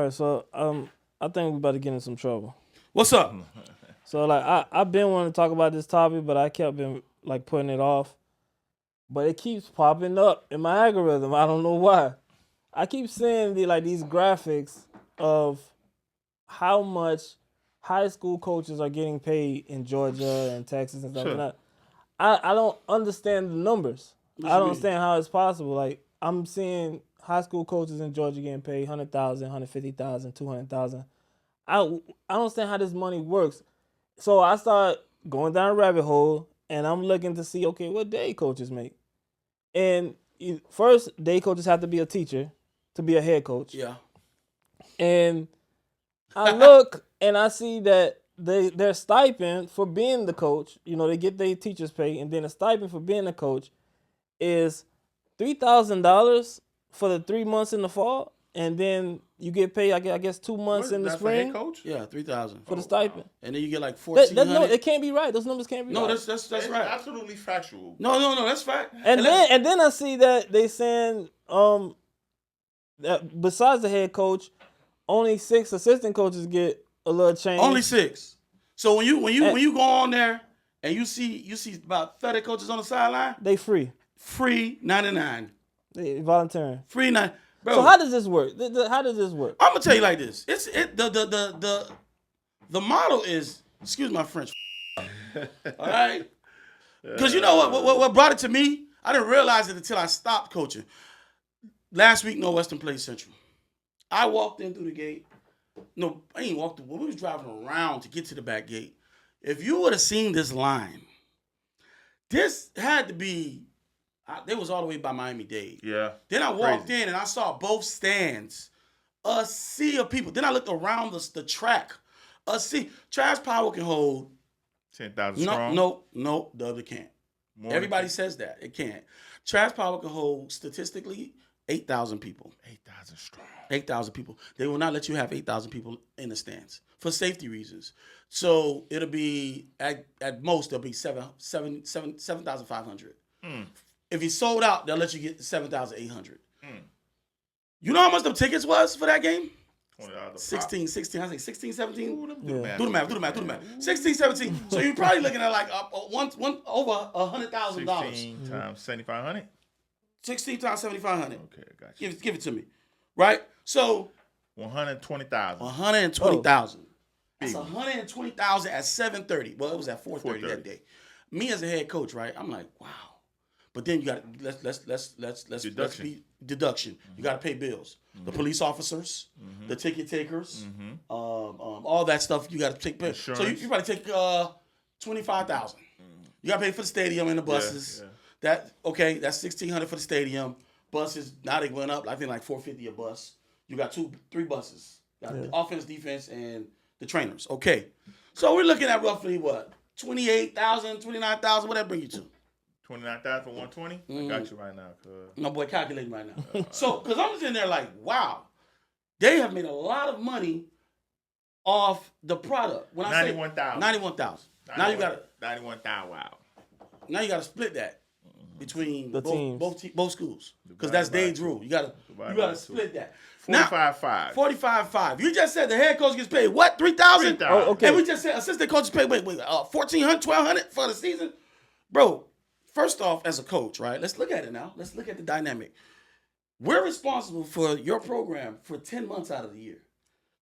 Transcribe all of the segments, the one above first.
right, so I think we're about to get in some trouble. What's up? So like I've been wanting to talk about this topic, but I kept been like putting it off. But it keeps popping up in my algorithm. I don't know why. I keep seeing these graphics of how much high school coaches are getting paid in Georgia and Texas and stuff. Sure. And I don't understand the numbers. What I you don't mean? understand how it's possible. Like I'm seeing high school coaches in Georgia getting paid 100,000, 150,000, 200,000. I don't understand how this money works. So I start going down a rabbit hole and I'm looking to see, okay, what Dade coaches make. And first, Dade coaches have to be a teacher to be a head coach. Yeah. And I look and I see that their stipend for being the coach, they get their teacher's pay, and then the stipend for being a coach is $3,000 for the 3 months in the fall, and then you get paid, I guess, 2 months in the That's for head spring coach? Yeah, 3,000 for the stipend. and then you get like No, 1,400. it can't be right. Those numbers can't be No, right. that's It's right. absolutely factual. No, that's fact. And then I see that they saying that besides the head coach, only 6 assistant coaches get a little change. Only 6. So when you go on there and you see about 30 coaches on the sideline, They free. free 99, They volunteering. free 9. Bro, So how does this work? How does this work? I'm gonna tell you like this. The model is, excuse my French. All right, because you know what brought it to me. I didn't realize it until I stopped coaching. Last week, Northwestern played Central. I walked in through the gate. No, I ain't walked through. We was driving around to get to the back gate. If you would have seen this line, this had to be. They was all the way by Miami-Dade. Yeah. Then I walked in and I saw both stands, a sea of people. Then I looked around the track, a sea. Trash Power can hold. 10,000 strong. No, the other can't. More Everybody says that. It can't. Trash Power can hold statistically 8,000 people. 8,000 strong. 8,000 people. They will not let you have 8,000 people in the stands for safety reasons. So it'll be, at most, there'll be 7,500. If he sold out, they'll let you get 7,800. You know how much the tickets was for that game? $20 16, I think 16, 17. Do Do the math. 16, 17. So you're probably looking at like one over $100,000. 16 times 7,500. 16 times 7,500. Okay, I got you. Give it to me. Right? So 120,000. 120,000. That's 120,000 at 7:30. Well, it was at 4:30 that day. Me as a head coach, right? I'm like, wow. But then you got let's deduction. You got to pay bills. The police officers, the ticket takers, all that stuff. You got to take. So you probably take 25,000. You got to pay for the stadium and the buses. Yeah. That's $1,600 for the stadium. Buses now they went up. I think like $450 a bus. You got 3 buses. You got the offense, defense, and the trainers. Okay, so we're looking at roughly what 28,000, 29,000. What that bring you to? 29,000 for 120? I got you right now. My boy calculating right now. So, because I'm sitting there like, wow, they have made a lot of money off the product. When I say 91,000. 91,000. Now you got 91,000. Wow. Now you got to split that between The teams. both schools, because that's Dade's rule. You got to split that. 45.5. 45.5. You just said the head coach gets paid what? 3,000. Oh, okay. And we just said assistant coaches pay 1,400, 1,200 for the season, bro. First off, as a coach, right? Let's look at it now. Let's look at the dynamic. We're responsible for your program for 10 months out of the year.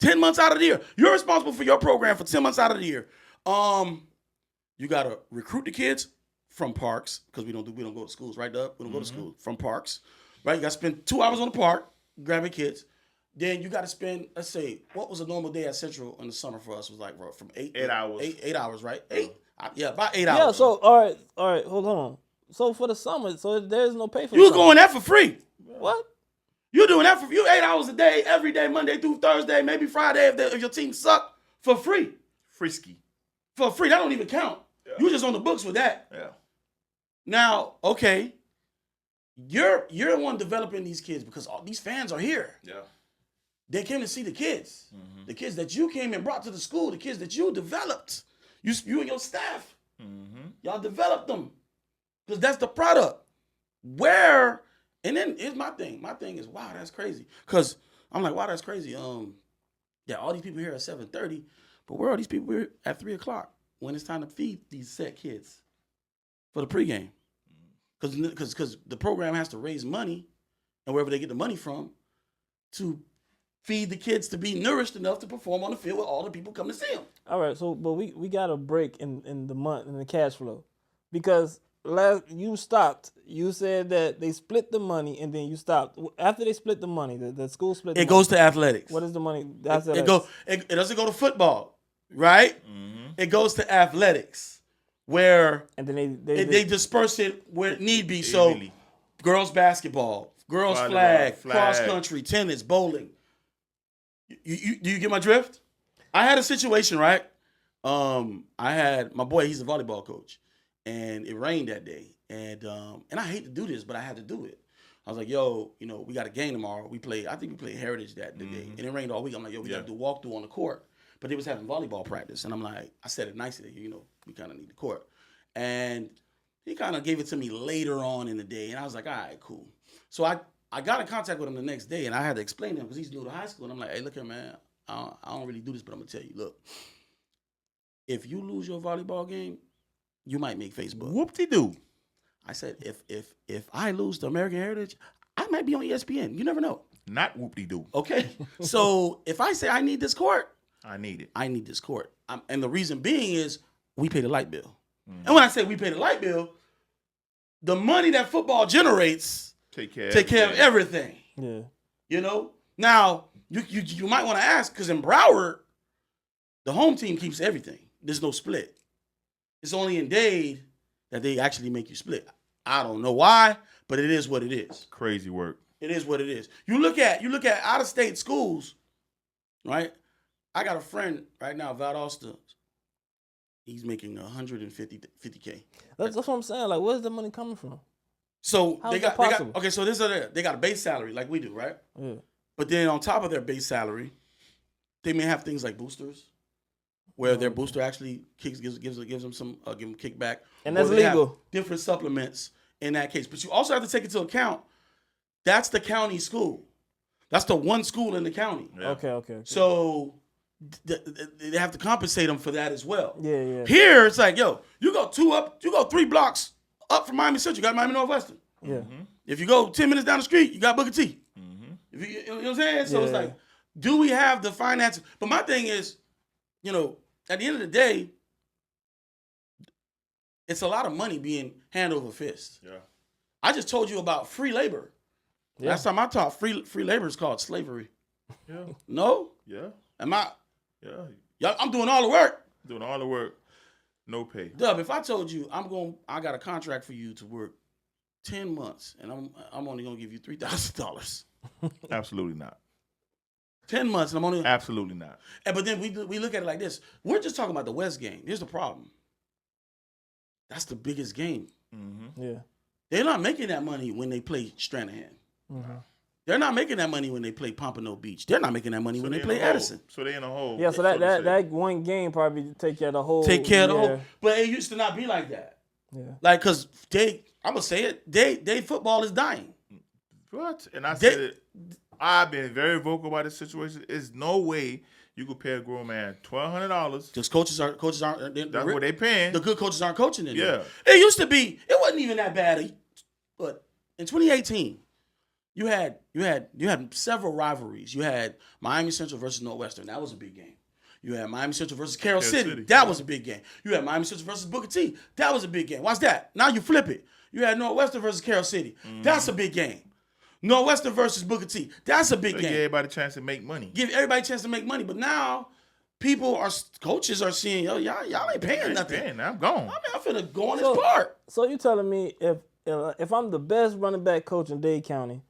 10 months out of the year. You're responsible for your program for 10 months out of the year. You gotta recruit the kids from parks, because we don't go to schools, right, Doug? We don't go to school from parks, right? You gotta spend 2 hours on the park grabbing kids. Then you gotta spend, let's say, what was a normal day at Central in the summer for us? Was like from 8 hours. 8 hours, right? About 8 hours. Yeah. So all right. Hold on. So for the summer, so there's no pay for. You the going that for free? What? You doing that for you 8 hours a day, every day, Monday through Thursday, maybe Friday if your team suck, for free. Frisky. For free. That don't even count. Yeah. You just on the books with that. Yeah. Now, okay, you're the one developing these kids because all these fans are here. Yeah. They came to see the kids. The kids that you came and brought to the school, the kids that you developed. You and your staff. Y'all developed them. Because that's the product. And then here's my thing. My thing is, wow, that's crazy. Because I'm like, wow, that's crazy. Yeah, all these people here at 7:30, but where are these people here at 3:00 when it's time to feed these set kids for the pregame? Because the program has to raise money, and wherever they get the money from, to feed the kids to be nourished enough to perform on the field with all the people coming to see them. All right, so but we got a break in the month in the cash flow because you stopped. You said that they split the money and then you stopped. After they split the money, the school split. It goes to athletics. What is the money? It doesn't go to football, right? Mm-hmm. It goes to athletics, where and then they disperse it where it need be. So girls basketball, girls flag, cross country, tennis, bowling. Do you get my drift? I had a situation, right? I had my boy, he's a volleyball coach, and it rained that day. And I hate to do this, but I had to do it. I was like, yo, we got a game tomorrow. I think we played Heritage that day. And it rained all week. I'm like, yo, we got to do walkthrough on the court. But they was having volleyball practice. And I'm like, I said it nicely, we kind of need the court. And he kind of gave it to me later on in the day. And I was like, all right, cool. So I got in contact with him the next day, and I had to explain to him because he's new to high school. And I'm like, hey, look here, man. I don't really do this, but I'm going to tell you, look, if you lose your volleyball game, you might make Facebook. Whoop-de-doo. I said, if I lose to American Heritage, I might be on ESPN. You never know. Not whoop-de-doo. Okay? So if I say I need this court, I need it. I need this court. And the reason being is we pay the light bill. And when I say we pay the light bill, the money that football generates take care of everything. Yeah. Now, you might want to ask, because in Broward, the home team keeps everything. There's no split. It's only in Dade that they actually make you split. I don't know why, but it is what it is. Crazy work. It is what it is. You look at out-of-state schools, right? I got a friend right now, Valdosta. He's making $150K. That's what I'm saying. Like, where's the money coming from? So How is that possible? okay. So they got a base salary like we do, right? Yeah. But then on top of their base salary, they may have things like boosters, where their booster actually gives them some give them kickback, and that's or they legal. have different supplements in that case. But you also have to take into account that's the county school. That's the one school in the county. Yeah. Okay. So they have to compensate them for that as well. Yeah. Here it's like, yo, you go 3 blocks up from Miami Central, you got Miami Northwestern. Yeah. Mm-hmm. If you go 10 minutes down the street, you got Booker T. Mm-hmm. If you know what I'm saying? So it's Yeah. like, do we have the finances? But my thing is, at the end of the day, it's a lot of money being hand over fist. Yeah. I just told you about free labor. Yeah. Last time I taught free labor is called slavery. Yeah. No? Yeah. Am I? Yeah. I'm doing all the work. Doing all the work, no pay. Dub, if I told you I got a contract for you to work 10 months and I'm only gonna give you $3,000. Absolutely not. 10 months and I'm only Absolutely not. but then we look at it like this. We're just talking about the West game. Here's the problem. That's the biggest game. Mm-hmm. Yeah. They're not making that money when they play Stranahan. Mm-hmm. They're not making that money when they play Pompano Beach. They're not making that money when they play Edison. So they in a hole. Yeah. So that one game probably take care of the whole. Take care of the whole. But it used to not be like that. Yeah. Like, because I'm going to say it, Dade football is dying. What? And I said it. I've been very vocal about this situation. There's no way you could pay a grown man $1,200. Because coaches aren't. That's what they paying. The good coaches aren't coaching anymore. Yeah. It used to be. It wasn't even that bad. But in 2018, you had several rivalries. You had Miami Central versus Northwestern. That was a big game. You had Miami Central versus Carroll City. That was a big game. You had Miami Central versus Booker T. That was a big game. Watch that. Now you flip it. You had Northwestern versus Carroll City. Mm-hmm. That's a big game. Northwestern versus Booker T. That's a big game. Give everybody a chance to make money. Give everybody a chance to make money. But now, coaches are seeing, yo, y'all ain't paying nothing. I'm gone. I'm finna go on this part. So you telling me if I'm the best running back coach in Dade County,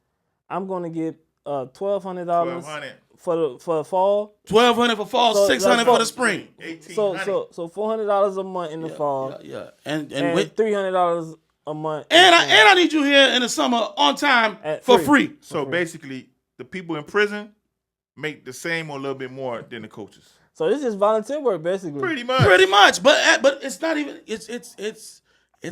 I'm going to get $1,200 for the fall. $1,200 for fall, $600 for the spring. So $400 a month in the fall. Yeah. And $300 a month. And I need you here in the summer on time for free. So basically, the people in prison make the same or a little bit more than the coaches. So this is volunteer work, basically. Pretty much. But it's not even. It's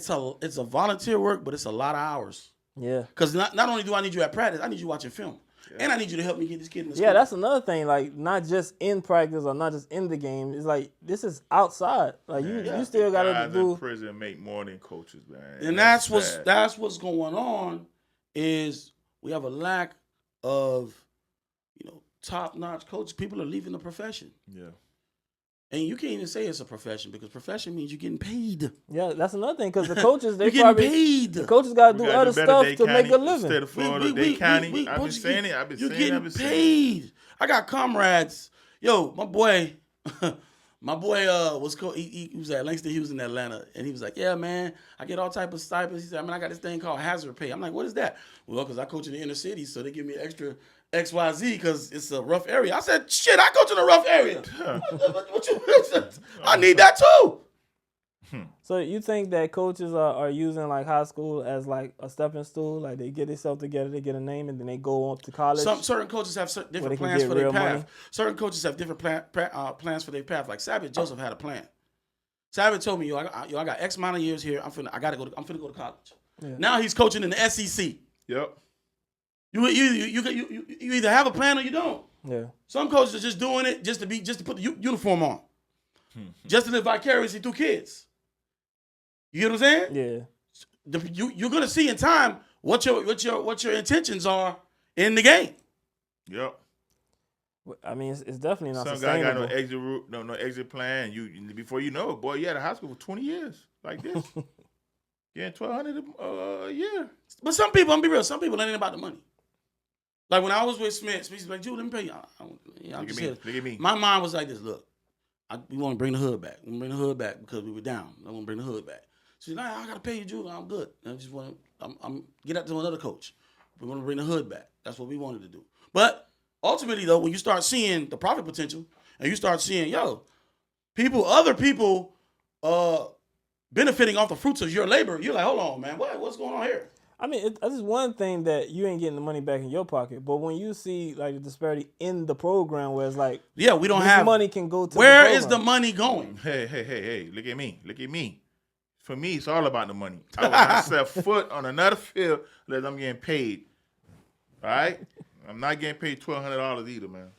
a volunteer work, but it's a lot of hours. Yeah. Because not only do I need you at practice, I need you watching film. And I need you to help me get this kid in the school. Yeah, that's another thing. Like, not just in practice or not just in the game. It's like, this is outside. Like, you still got to guys do. in prison make more than coaches, man. And that's what's going on is we have a lack of, top-notch coaches. People are leaving the profession. Yeah. And you can't even say it's a profession because profession means you're getting paid. Yeah, that's another thing because the coaches, you're getting paid. The coaches got to do other stuff to make a living. State of Florida, Dade County. I've been saying it. You're getting paid. I got comrades. Yo, my boy was cool. He was at Langston Hughes in Atlanta, and he was like, "Yeah, man, I get all type of stipends." He said, "I got this thing called hazard pay." I'm like, "What is that?" Well, because I coach in the inner city, so they give me extra XYZ because it's a rough area. I said, "Shit, I coach in a rough area. I need that too." So you think that coaches are using like high school as like a stepping stool? Like they get themselves together, they get a name, and then they go on to college? Certain coaches have different plans for their path. Certain coaches have different plans for their path. Like Savage Joseph had a plan. Savage told me, I got X amount of years here. I'm finna go to college. Yeah. Now he's coaching in the SEC. Yep. You either have a plan or you don't. Yeah. Some coaches are just doing it just to put the uniform on, just to live vicariously through kids. You get what I'm saying? Yeah. You're gonna see in time what your intentions are in the game. Yep. I mean, it's definitely not some sustainable. Some guy got no exit route, no exit plan. You before you know it, boy, you had a high school for 20 years like this. Getting $1,200 a year. But some people, I'm gonna be real. Some people ain't about the money. Like when I was with Smith's like, "Jube, let me pay you." Look at me. My mind was like this. Look, we want to bring the hood back. We want to bring the hood back because we were down. I want to bring the hood back. She's like, "I gotta pay you, Jube. I'm good. I just want to. I'm get out to another coach. We want to bring the hood back. That's what we wanted to do. But ultimately, though, when you start seeing the profit potential and you start seeing, other people, benefiting off the fruits of your labor, you're like, hold on, man, what's going on here? I mean, it's just one thing that you ain't getting the money back in your pocket, but when you see like the disparity in the program, where it's like, we don't have money can go to. Where is the money going? Hey! Look at me. For me, it's all about the money. I will not set foot on another field unless I'm getting paid. All right, I'm not getting paid $1,200 either, man.